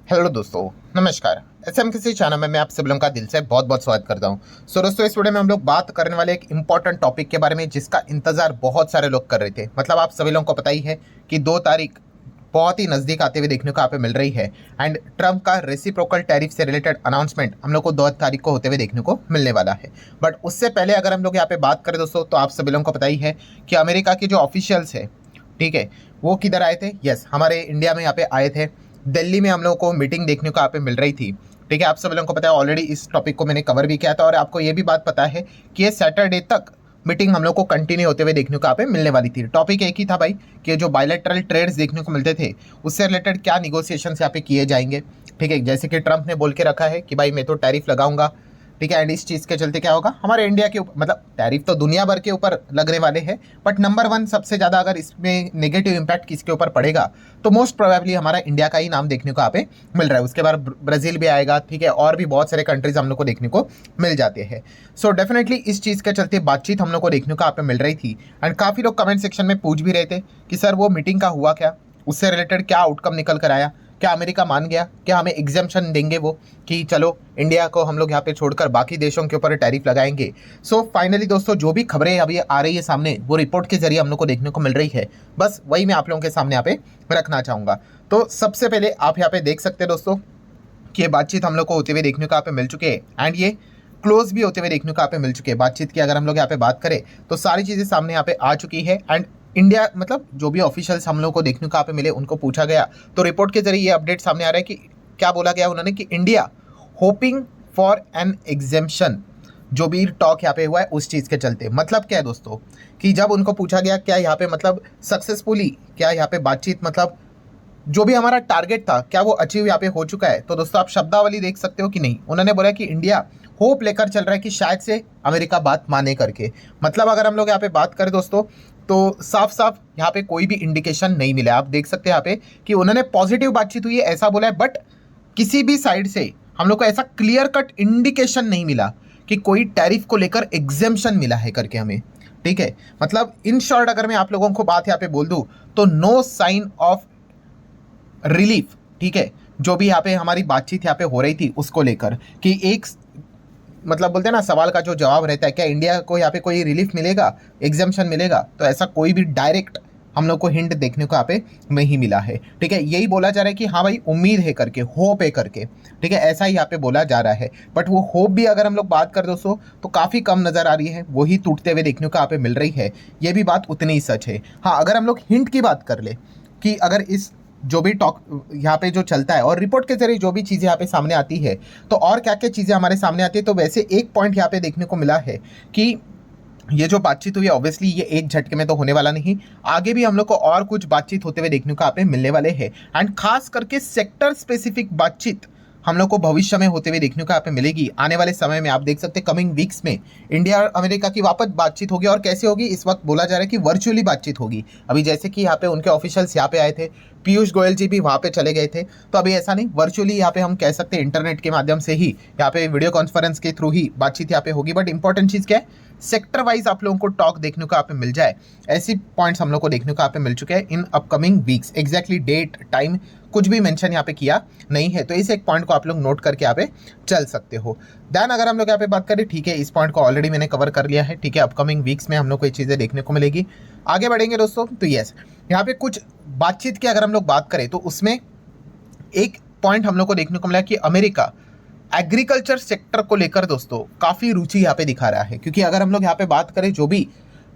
Hello दोस्तों, नमस्कार। SM किसी चैनल में मैं आप सभी लोगों का दिल से बहुत बहुत स्वागत करता हूं। दोस्तों, इस वीडियो में हम लोग बात करने वाले एक इंपॉर्टेंट टॉपिक के बारे में जिसका इंतजार बहुत सारे लोग कर रहे थे। मतलब आप सभी लोगों को पता ही है कि 2 तारीख बहुत ही नज़दीक आते हुए देखने को यहाँ पे मिल रही है। एंड ट्रंप का रेसिप्रोकल टैरिफ से रिलेटेड अनाउंसमेंट हम लोग को 2 तारीख को होते हुए देखने को मिलने वाला है। बट उससे पहले अगर हम लोग यहाँ पे बात करें दोस्तों, तो आप सभी लोगों को पता ही है कि अमेरिका के जो ऑफिशियल्स है, ठीक है, वो किधर आए थे? यस, हमारे इंडिया में यहाँ पे आए थे। दिल्ली में हम लोगों को मीटिंग देखने को यहाँ पे मिल रही थी। ठीक है, आप सब लोगों को पता है, ऑलरेडी इस टॉपिक को मैंने कवर भी किया था और आपको ये भी बात पता है कि ये सैटरडे तक मीटिंग हम लोग को कंटिन्यू होते हुए देखने को यहाँ पे मिलने वाली थी। टॉपिक एक ही था भाई, कि जो बायलैटरल ट्रेड्स देखने को मिलते थे उससे रिलेटेड क्या निगोशिएशन यहाँ पे किए जाएंगे। ठीक है, जैसे कि ट्रंप ने बोल के रखा है कि भाई मैं तो टैरिफ लगाऊंगा। ठीक है, एंड इस चीज़ के चलते क्या होगा, हमारे इंडिया के ऊपर, मतलब टैरिफ तो दुनिया भर के ऊपर लगने वाले हैं, बट नंबर 1 सबसे ज़्यादा अगर इसमें नेगेटिव इम्पैक्ट किसके ऊपर पड़ेगा तो मोस्ट प्रोबेबली हमारा इंडिया का ही नाम देखने को यहाँ पे मिल रहा है। उसके बाद ब्राज़ील भी आएगा, ठीक है, और भी बहुत सारे कंट्रीज हम लोग को देखने को मिल जाते हैं। सो डेफिनेटली इस चीज़ के चलते बातचीत हम लोग को देखने को यहाँ पे मिल रही थी। एंड काफ़ी लोग कमेंट सेक्शन में पूछ भी रहे थे कि सर वो मीटिंग का हुआ क्या, उससे रिलेटेड क्या आउटकम निकल कर आया, क्या अमेरिका मान गया, क्या हमें एग्जेम्पशन देंगे वो कि चलो इंडिया को हम लोग यहाँ पे छोड़कर बाकी देशों के ऊपर टैरिफ लगाएंगे। सो फाइनली दोस्तों, जो भी खबरें अभी आ रही है सामने वो रिपोर्ट के जरिए हम लोग को देखने को मिल रही है। बस वही मैं आप लोगों के सामने यहाँ पे रखना चाहूँगा। तो सबसे पहले आप यहाँ पे देख सकते हैं दोस्तों कि ये बातचीत हम लोग को होते हुए देखने को यहाँ पे मिल चुके हैं एंड ये क्लोज भी होते हुए देखने को यहाँ पे मिल चुके हैं। बातचीत की अगर हम लोग यहाँ पे बात करें तो सारी चीज़ें सामने यहाँ पे आ चुकी है। एंड इंडिया, मतलब जो भी ऑफिशियल्स हम लोग को देखने को यहाँ पे मिले उनको पूछा गया तो रिपोर्ट के जरिए ये अपडेट सामने आ रहा है कि क्या बोला गया उन्होंने कि India hoping for an exemption, जो भी टॉक यहाँ पे हुआ है उस चीज़ के चलते। मतलब क्या है दोस्तों, कि जब उनको पूछा गया क्या यहाँ पे मतलब सक्सेसफुली क्या यहाँ पे बातचीत, मतलब जो भी हमारा टारगेट था क्या वो अचीव यहाँ पे हो चुका है, तो दोस्तों आप शब्दावली देख सकते हो कि नहीं। उन्होंने बोला कि इंडिया होप लेकर चल रहा है कि शायद से अमेरिका बात माने करके। मतलब अगर हम लोग यहाँ पे बात करें दोस्तों तो साफ साफ यहाँ पे कोई भी इंडिकेशन नहीं मिला। आप देख सकते हैं यहाँ पे कि उन्होंने पॉजिटिव बातचीत हुई है ऐसा बोला है, बट किसी भी साइड से हम लोग को ऐसा क्लियर कट इंडिकेशन नहीं मिला कि कोई टैरिफ को लेकर एग्जेम्पशन मिला है करके हमें। ठीक है, मतलब इन शॉर्ट अगर मैं आप लोगों को बात यहाँ पे बोल दूँ तो नो साइन ऑफ रिलीफ। ठीक है, जो भी यहाँ पे हमारी बातचीत यहाँ पे हो रही थी उसको लेकर कि एक, मतलब बोलते हैं ना, सवाल का जो जवाब रहता है क्या इंडिया को यहाँ पे कोई रिलीफ मिलेगा, एग्जाम्पशन मिलेगा, तो ऐसा कोई भी डायरेक्ट हम लोग को हिंट देखने को यहाँ पे नहीं मिला है। ठीक है, यही बोला जा रहा है कि हाँ भाई उम्मीद है करके, होप है करके। ठीक है, ऐसा ही यहाँ पे बोला जा रहा है, बट वो होप भी अगर हम लोग बात करें दोस्तों तो काफ़ी कम नज़र आ रही है, वही टूटते हुए देखने को यहाँ पे मिल रही है। ये भी बात उतनी ही सच है। हाँ, अगर हम लोग हिंट की बात कर ले कि अगर इस जो भी टॉक यहाँ पे जो चलता है और रिपोर्ट के जरिए जो भी चीज़ें यहाँ पे सामने आती है तो और क्या क्या चीज़ें हमारे सामने आती है, तो वैसे एक पॉइंट यहाँ पे देखने को मिला है कि ये जो बातचीत हुई है ऑब्वियसली ये एक झटके में तो होने वाला नहीं, आगे भी हम लोग को और कुछ बातचीत होते हुए देखने को यहाँ पे मिलने वाले हैं। एंड खास करके सेक्टर स्पेसिफिक बातचीत हम लोग को भविष्य में होते हुए देखने को यहाँ पे मिलेगी। आने वाले समय में आप देख सकते हैं कमिंग वीक्स में इंडिया और अमेरिका की वापस बातचीत होगी। और कैसे होगी, इस वक्त बोला जा रहा है कि वर्चुअली बातचीत होगी। अभी जैसे कि यहाँ पे उनके ऑफिशियल्स यहाँ पे आए थे, पीयूष गोयल जी भी वहाँ पे चले गए थे, तो अभी ऐसा नहीं, वर्चुअली यहाँ पे हम कह सकते हैं इंटरनेट के माध्यम से ही यहाँ पे वीडियो कॉन्फ्रेंस के थ्रू ही बातचीत यहाँ पे होगी। बट इंपॉर्टेंट चीज़ क्या है, सेक्टर वाइज आप लोगों को टॉक देखने को यहाँ पे मिल जाए, ऐसी पॉइंट्स हम लोग को देखने को यहाँ पे मिल चुके हैं in upcoming weeks. Exactly date time कुछ भी मेंशन यहाँ पे किया नहीं है, तो इस एक पॉइंट को आप लोग नोट करके यहाँ पे चल सकते हो। देन अगर हम लोग यहाँ पे बात करें, ठीक है, इस पॉइंट को ऑलरेडी मैंने कवर कर लिया है। ठीक है, अपकमिंग वीक्स में हम लोग को ये चीज़ें देखने को मिलेगी। आगे बढ़ेंगे दोस्तों तो यस, यहाँ पे कुछ बातचीत की अगर हम लोग बात करें तो उसमें एक पॉइंट हम लोग को देखने को मिला कि अमेरिका एग्रीकल्चर सेक्टर को लेकर दोस्तों काफ़ी रुचि यहाँ पे दिखा रहा है। क्योंकि अगर हम लोग यहाँ पे बात करें, जो भी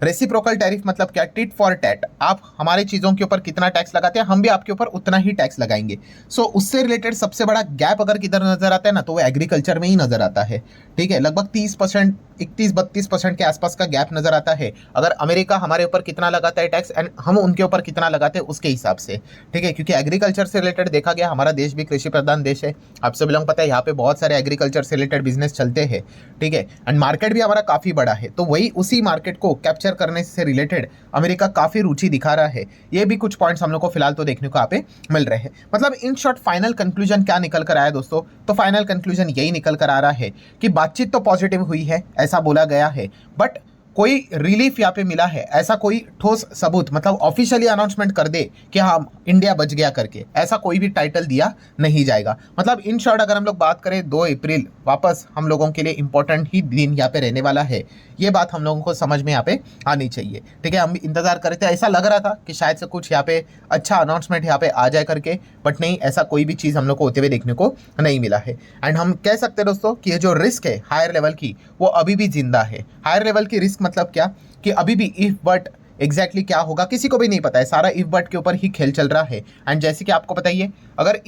रेसिप्रोकल टैरिफ मतलब क्या, टिट फॉर टैट, आप हमारे चीज़ों के ऊपर कितना टैक्स लगाते हैं हम भी आपके ऊपर उतना ही टैक्स लगाएंगे। सो उससे रिलेटेड सबसे बड़ा गैप अगर किधर नजर आता है ना, तो वो एग्रीकल्चर में ही नजर आता है। ठीक है, लगभग 30%, 31-32% के आसपास का गैप नजर आता है अगर अमेरिका हमारे ऊपर कितना लगाता है टैक्स एंड हम उनके ऊपर कितना लगाते हैं उसके हिसाब से। ठीक है, क्योंकि एग्रीकल्चर से रिलेटेड देखा गया, हमारा देश भी कृषि प्रधान देश है, आप सभी लोगों को पता है, यहाँ पे बहुत सारे एग्रीकल्चर से रिलेटेड बिजनेस चलते हैं। ठीक है, एंड मार्केट भी हमारा काफ़ी बड़ा है, तो वही उसी मार्केट को कैप्चर करने से रिलेटेड अमेरिका काफ़ी रुचि दिखा रहा है। ये भी कुछ पॉइंट्स हम लोग को फिलहाल तो देखने को यहाँ पे मिल रहे हैं। मतलब इन शॉर्ट फाइनल कंक्लूजन क्या निकल कर आया दोस्तों, तो फाइनल कंक्लूजन यही निकल कर आ रहा है कि बातचीत तो पॉजिटिव हुई है ऐसा बोला गया है, बट कोई रिलीफ यहाँ पे मिला है, ऐसा कोई ठोस सबूत मतलब ऑफिशियली अनाउंसमेंट कर दे कि हाँ इंडिया बच गया करके, ऐसा कोई भी टाइटल दिया नहीं जाएगा। मतलब इन शॉर्ट अगर हम लोग बात करें 2 अप्रैल वापस हम लोगों के लिए इंपॉर्टेंट ही दिन यहाँ पे रहने वाला है, ये बात हम लोगों को समझ में यहाँ पे आनी चाहिए। ठीक है, हम इंतजार कर रहे थे, ऐसा लग रहा था कि शायद से कुछ यहाँ पे अच्छा अनाउंसमेंट यहाँ पे आ जाए करके, बट नहीं, ऐसा कोई भी चीज़ हम लोग को होते हुए देखने को नहीं मिला है। एंड हम कह सकते हैं दोस्तों कि ये जो रिस्क है हायर लेवल की, वो अभी भी जिंदा है। हायर लेवल की रिस्क मतलब क्या कि अभी भी इफ बट एग्जैक्टली क्या होगा किसी को भी नहीं पता है, सारा इफ बट के ऊपर ही खेल चल रहा है। एंड जैसे कि आपको पता ही है, अगर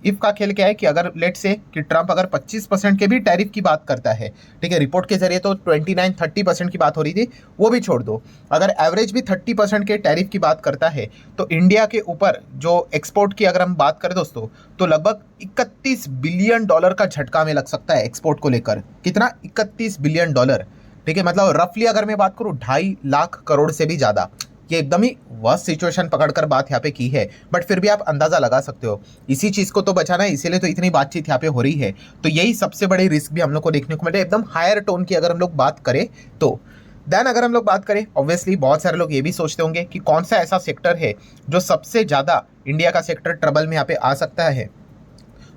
इफ का खेल क्या है कि अगर लेट से कि ट्रंप अगर 25% के भी टैरिफ की बात करता है, ठीक है, रिपोर्ट के जरिए तो 29-30% की बात हो रही थी, वो भी छोड़ दो, अगर एवरेज भी 30% के टैरिफ की बात करता है तो इंडिया के ऊपर जो एक्सपोर्ट की अगर हम बात करें दोस्तों, तो लगभग 31 बिलियन डॉलर का झटका में लग सकता है एक्सपोर्ट को लेकर। कितना? 31 बिलियन डॉलर। ठीक है, मतलब रफली अगर मैं बात करूं 2.5 लाख करोड़ से भी ज़्यादा। ये एकदम ही वर्स्ट सिचुएशन पकड़कर बात यहाँ पे की है, बट फिर भी आप अंदाज़ा लगा सकते हो इसी चीज़ को तो बचाना है, इसीलिए तो इतनी बातचीत यहाँ पे हो रही है। तो यही सबसे बड़ी रिस्क भी हम लोग को देखने को मिले एकदम हायर टोन की अगर हम लोग बात करें तो। देन अगर हम लोग बात करें, ऑब्वियसली बहुत सारे लोग ये भी सोचते होंगे कि कौन सा ऐसा सेक्टर है जो सबसे ज़्यादा इंडिया का सेक्टर ट्रबल में यहाँ पे आ सकता है।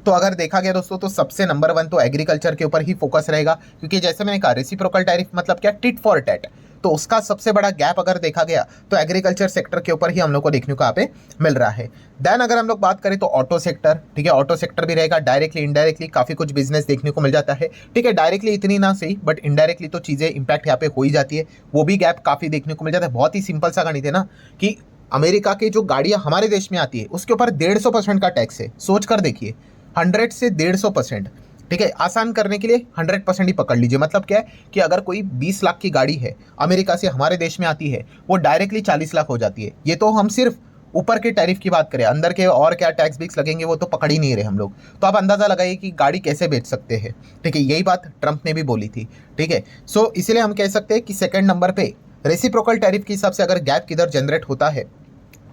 तो अगर देखा गया दोस्तों तो सबसे नंबर 1 तो एग्रीकल्चर के ऊपर ही फोकस रहेगा, क्योंकि जैसे मैंने कहा रेसिप्रोकल टैरिफ मतलब क्या, टिट फॉर टैट। तो उसका सबसे बड़ा गैप अगर देखा गया तो एग्रीकल्चर सेक्टर के ऊपर ही हम लोग को देखने को यहाँ पे मिल रहा है। देन अगर हम लोग बात करें तो ऑटो सेक्टर, ठीक है, ऑटो सेक्टर भी रहेगा। डायरेक्टली इनडायरेक्टली काफ़ी कुछ बिजनेस देखने को मिल जाता है। ठीक है, डायरेक्टली इतनी ना सही, बट इनडायरेक्टली तो चीज़ें इंपैक्ट यहाँ पे हो ही जाती है, वो भी गैप काफ़ी देखने को मिल जाता है। बहुत ही सिंपल सा गणित है ना कि अमेरिका की जो गाड़ियाँ हमारे देश में आती है उसके ऊपर 150% का टैक्स है। सोच कर देखिए, 100 से 150%। ठीक है, आसान करने के लिए 100% ही पकड़ लीजिए। मतलब क्या है कि अगर कोई 20 लाख की गाड़ी है अमेरिका से हमारे देश में आती है, वो डायरेक्टली 40 लाख हो जाती है। ये तो हम सिर्फ ऊपर के टैरिफ की बात करें, अंदर के और क्या टैक्स बिक्स लगेंगे वो तो पकड़ ही नहीं रहे हम लोग। तो आप अंदाजा लगाइए कि गाड़ी कैसे बेच सकते हैं। ठीक है, यही बात ट्रंप ने भी बोली थी। ठीक है, सो इसीलिए हम कह सकते हैं कि सेकंड नंबर पे रेसिप्रोकल टैरिफ के हिसाब से अगर गैप किधर जनरेट होता है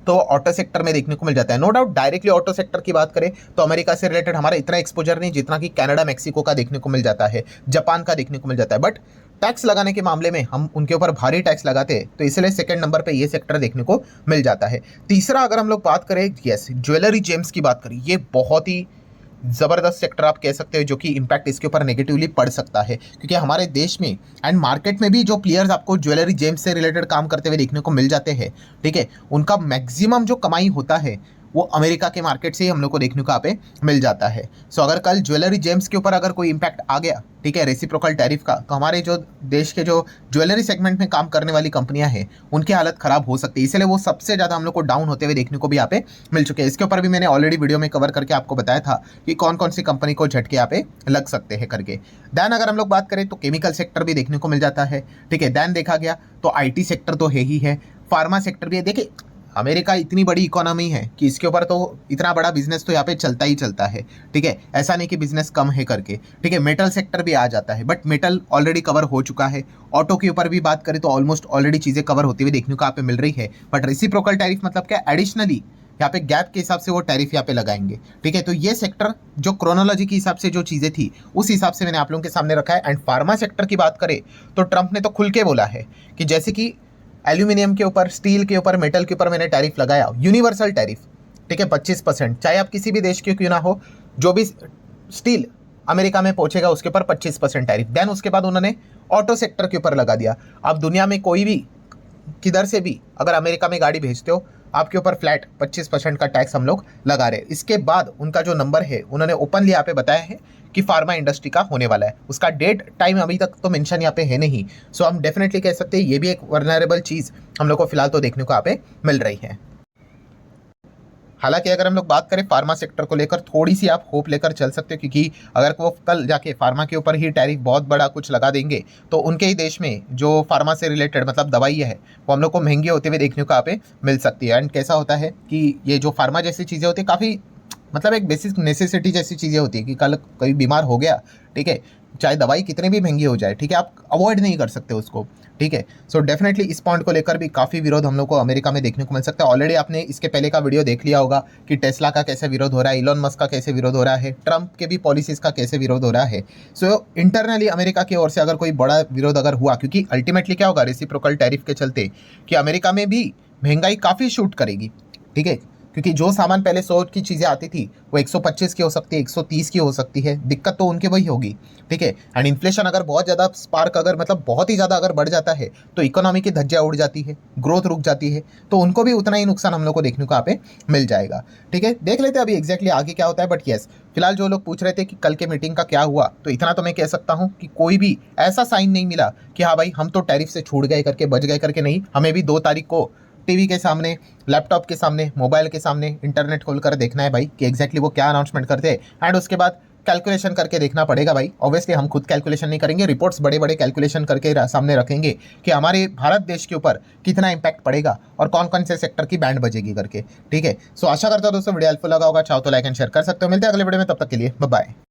तो ऑटो सेक्टर में देखने को मिल जाता है। No doubt directly auto sector की बात करें तो अमेरिका से रिलेटेड हमारा इतना एक्सपोजर नहीं जितना कि कनाडा, मेक्सिको का देखने को मिल जाता है, जापान का देखने को मिल जाता है। बट टैक्स लगाने के मामले में हम उनके ऊपर भारी टैक्स लगाते हैं, तो इसलिए सेकंड नंबर पे ये सेक्टर देखने को मिल जाता है। तीसरा अगर हम लोग बात करें, यस, ज्वेलरी जेम्स की बात करें, ये बहुत ही ज़बरदस्त सेक्टर आप कह सकते हो, जो कि इम्पैक्ट इसके ऊपर नेगेटिवली पड़ सकता है, क्योंकि हमारे देश में एंड मार्केट में भी जो प्लेयर्स आपको ज्वेलरी जेम्स से रिलेटेड काम करते हुए देखने को मिल जाते हैं, ठीक है, उनका मैक्सिमम जो कमाई होता है वो अमेरिका के मार्केट से ही हम लोग को देखने को यहाँ पे मिल जाता है। सो अगर कल ज्वेलरी जेम्स के ऊपर अगर कोई इम्पैक्ट आ गया, ठीक है, रेसिप्रोकल टैरिफ का, तो हमारे जो देश के जो ज्वेलरी सेगमेंट में काम करने वाली कंपनियां हैं उनकी हालत खराब हो सकती है। इसलिए वो सबसे ज़्यादा हम लोग को डाउन होते हुए देखने को भी यहाँ पे मिल चुके हैं। इसके ऊपर भी मैंने ऑलरेडी वीडियो में कवर करके आपको बताया था कि कौन कौन सी कंपनी को झटके यहाँ पे लग सकते हैं करके। दैन अगर हम लोग बात करें तो केमिकल सेक्टर भी देखने को मिल जाता है। ठीक है, दैन देखा गया तो IT सेक्टर तो है ही है, फार्मा सेक्टर भी है। देखिए अमेरिका इतनी बड़ी इकोनॉमी है कि इसके ऊपर तो इतना बड़ा बिजनेस तो यहाँ पे चलता ही चलता है। ठीक है, ऐसा नहीं कि बिजनेस कम है करके। ठीक है, मेटल सेक्टर भी आ जाता है, बट मेटल ऑलरेडी कवर हो चुका है। ऑटो के ऊपर भी बात करें तो ऑलमोस्ट ऑलरेडी चीज़ें कवर होती हुई देखने को यहाँ पे मिल रही है। बट रेसिप्रोकल टैरिफ मतलब क्या, एडिशनली यहाँ पे गैप के हिसाब से वो टैरिफ यहाँ पे लगाएंगे। ठीक है, तो ये सेक्टर जो क्रोनोलॉजी के हिसाब से जो चीज़ें थी उस हिसाब से मैंने आप लोगों के सामने रखा है। एंड फार्मा सेक्टर की बात करें तो ट्रंप ने तो खुल के बोला है कि जैसे कि एल्यूमिनियम के ऊपर, स्टील के ऊपर, मेटल के ऊपर मैंने टैरिफ लगाया, यूनिवर्सल टैरिफ, ठीक है, 25%, चाहे आप किसी भी देश के क्यों ना हो, जो भी स्टील अमेरिका में पहुंचेगा उसके ऊपर 25% टैरिफ। देन उसके बाद उन्होंने ऑटो सेक्टर के ऊपर लगा दिया। अब दुनिया में कोई भी किधर से भी अगर अमेरिका में गाड़ी भेजते हो, आपके ऊपर फ्लैट 25% का टैक्स हम लोग लगा रहे हैं। इसके बाद उनका जो नंबर है उन्होंने ओपनली यहाँ पे बताया है कि फार्मा इंडस्ट्री का होने वाला है। उसका डेट टाइम अभी तक तो मेंशन यहाँ पे है नहीं। सो हम डेफिनेटली कह सकते हैं ये भी एक वर्नरेबल चीज़ हम लोग को फिलहाल तो देखने को यहाँ पे मिल रही है। हालांकि अगर हम लोग बात करें फार्मा सेक्टर को लेकर, थोड़ी सी आप होप लेकर चल सकते हो, क्योंकि अगर वो कल जाके फार्मा के ऊपर ही टैरिफ बहुत बड़ा कुछ लगा देंगे तो उनके ही देश में जो फार्मा से रिलेटेड मतलब दवाइयाँ है वो हम लोग को महंगी होते हुए देखने को यहाँ पे मिल सकती है। एंड कैसा होता है कि ये जो फार्मा जैसी चीज़ें होती है काफ़ी मतलब एक बेसिक नेसेसिटी जैसी चीज़ें होती है कि कल कोई बीमार हो गया, ठीक है, चाहे दवाई कितनी भी महंगी हो जाए, ठीक है, आप अवॉइड नहीं कर सकते उसको, ठीक है। सो डेफिनेटली इस पॉइंट को लेकर भी काफ़ी विरोध हम लोग को अमेरिका में देखने को मिल सकता है। ऑलरेडी आपने इसके पहले का वीडियो देख लिया होगा कि टेस्ला का कैसे विरोध हो रहा है, इलॉन मस्क का कैसे विरोध हो रहा है, ट्रंप के भी पॉलिसीज का कैसे विरोध हो रहा है। सो इंटरनली अमेरिका की ओर से अगर कोई बड़ा विरोध अगर हुआ, क्योंकि अल्टीमेटली क्या होगा, रेसिप्रोकल टैरिफ के चलते कि अमेरिका में भी महंगाई काफ़ी शूट करेगी, ठीक है, क्योंकि जो सामान पहले 100 की चीज़ें आती थी वो 125 की हो सकती है, 130 की हो सकती है, दिक्कत तो उनके वही होगी, ठीक है। एंड इन्फ्लेशन अगर बहुत ज़्यादा स्पार्क अगर मतलब बहुत ही ज़्यादा अगर बढ़ जाता है तो इकोनॉमी की धज्जियाँ उड़ जाती है, ग्रोथ रुक जाती है, तो उनको भी उतना ही नुकसान हम लोग को देखने को यहाँ पे मिल जाएगा, ठीक है। देख लेते हैं अभी एग्जैक्टली आगे क्या होता है। बट येस, फिलहाल जो लोग पूछ रहे थे कि कल के मीटिंग का क्या हुआ, तो इतना तो मैं कह सकता हूँ कि कोई भी ऐसा साइन नहीं मिला कि हाँ भाई हम तो टैरिफ से छूट गए करके, बच गए करके, नहीं। हमें भी 2 तारीख को टीवी के सामने, लैपटॉप के सामने, मोबाइल के सामने, इंटरनेट खोलकर देखना है भाई कि एग्जैक्टली वो क्या अनाउंसमेंट करते हैं। एंड उसके बाद कैलकुलेशन करके देखना पड़ेगा भाई। ऑब्वियसली हम खुद कैलकुलेशन नहीं करेंगे, रिपोर्ट्स बड़े बड़े कैलकुलेशन करके सामने रखेंगे कि हमारे भारत देश के ऊपर कितना इंपैक्ट पड़ेगा और कौन कौन से सेक्टर की बैंड बजेगी करके, ठीक है। सो आशा करता हूं दोस्तों वीडियो हेल्पफुल लगा होगा। चाहो तो लाइक एंड शेयर कर सकते हो। मिलते हैं अगले वीडियो में, तब तक के लिए बाय बाय।